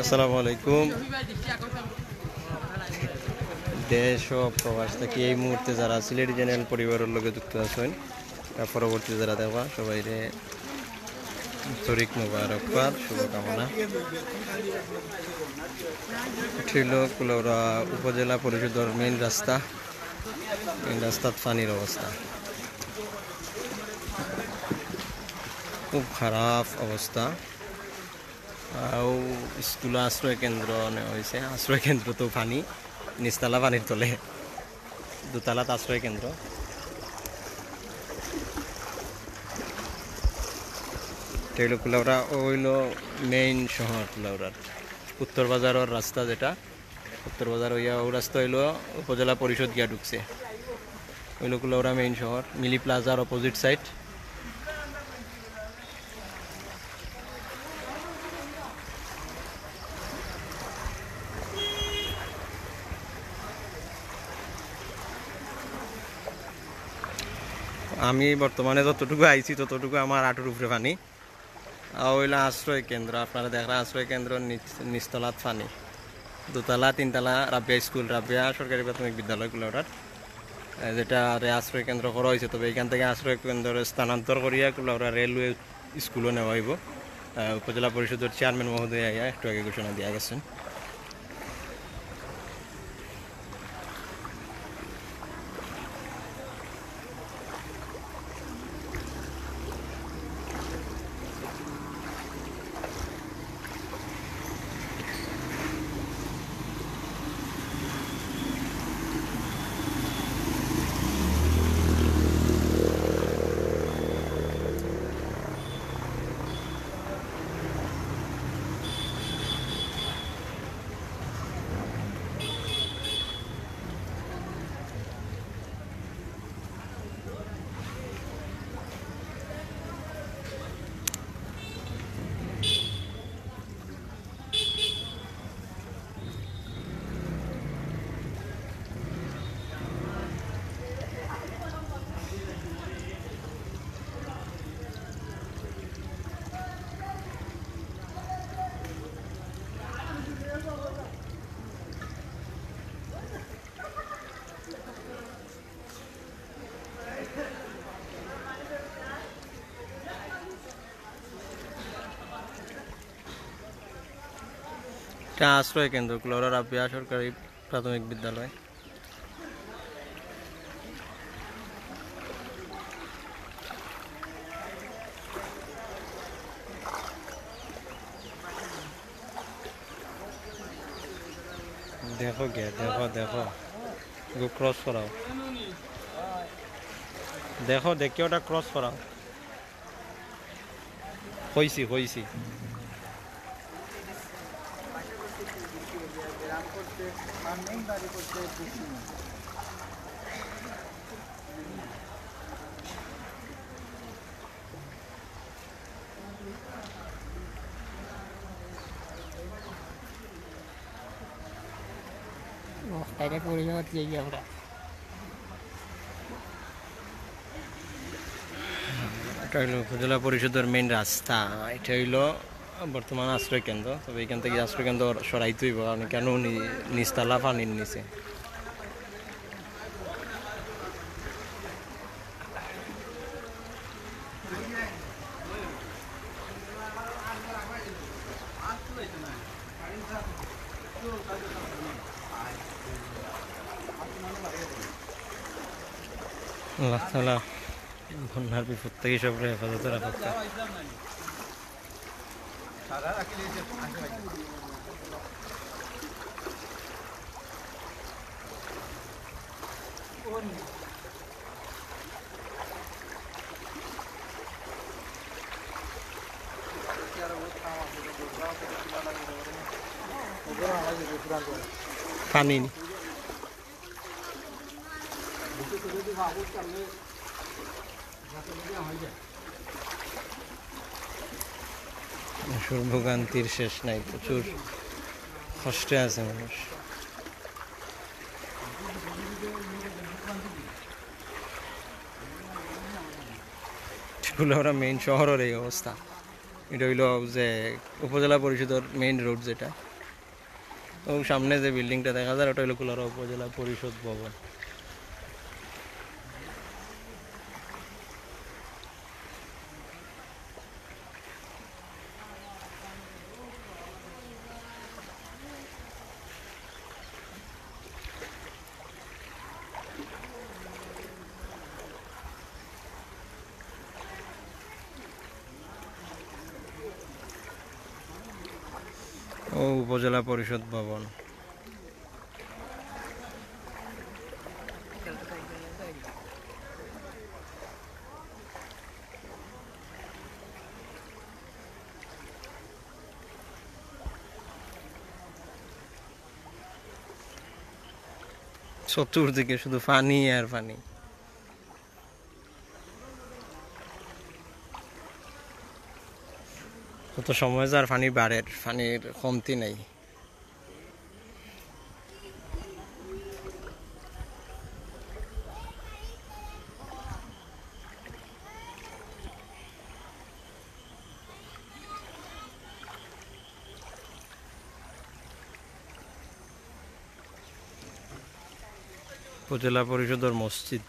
আসসালামু আলাইকুম। দেশ ও প্রবাস থেকে এই মুহূর্তে যারা সিলেটি চ্যানেল পরিবারের লোকে যুক্ত আছেন, পরবর্তী যারা দেখবা সবাই তরিক মুবারকবাদ, শুভকামনা। ছিল কুলৌরা উপজেলা পরিষদের মেইন রাস্তাত পানির অবস্থা খুব খারাপ অবস্থা। স্কুল আশ্রয় কেন্দ্র হয়েছে, আশ্রয় কেন্দ্র তো পানি, নিচতলা পানির তলে, দোতলাত আশ্রয় কেন্দ্র। কুলাউড়া হইল মেইন শহর। কুলাউড়ার উত্তর বাজারের রাস্তা, যেটা উত্তর বাজার হইয়া ও রাস্তা হইল উপজেলা পরিষদ গিয়া ঢুকছে, হইল কুলাউড়া মেইন শহর। মিলি প্লাজার অপোজিট সাইড। আমি বর্তমানে যতটুকু আইছি ততটুকু আমার আঁটুর উপরে পানি। হইলো আশ্রয় কেন্দ্র, আপনারা দেখরা আশ্রয় কেন্দ্র নিচতলাত পানি, দোতলা তিনতলা রাবিয়া স্কুল, রাবিয়া সরকারি প্রাথমিক বিদ্যালয় কুলাউড়ার, যেটা আশ্রয় কেন্দ্র করা হয়েছে। তবে এখান থেকে আশ্রয় কেন্দ্র স্থানান্তর করিয়া কুলাউড়া রেলওয়ে স্কুলও নেওয়া হইব। উপজেলা পরিষদের চেয়ারম্যান মহোদয় আইয়া একটু আগে ঘোষণা দিয়া গেছেন। এটা আশ্রয় কেন্দ্র কুলাউড়া রাবিয়া সরকারি প্রাথমিক বিদ্যালয়। দেখো গে, দেখো দেখো, ক্রস করাও, দেখো দেখি ওটা ক্রস করাও। হইছি হইছি। এটা হইল উপজেলা পরিষদের মেইন রাস্তা। এটা হইল বর্তমান আশ্রয় কেন্দ্র। তবে এখান থেকে আশ্রয় কেন্দ্র সরাইতে হইব, কারণ কেন নিচতলা পানির নিচে। আল্লাহ তাআলা বন্যার বিপদ থেকে সবরে হেফাজতে রাখুক। পানি ভোগান্তির শেষ নাই, প্রচুর কষ্টে আছে মানুষ। কুলাউড়া মেইন শহরের এই অবস্থা। এটা হইল যে উপজেলা পরিষদের মেইন রোড, যেটা ও সামনে যে বিল্ডিংটা দেখা যায় ওটা হলো কুলাউড়া উপজেলা পরিষদ ভবন। ও উপজেলা পরিষদ ভবন। চতুর্দিকে শুধু পানি আর পানি। কত সময় যার পানি বাড়ে, পানির কমতি নাই। উপজেলা পরিষদের মসজিদ।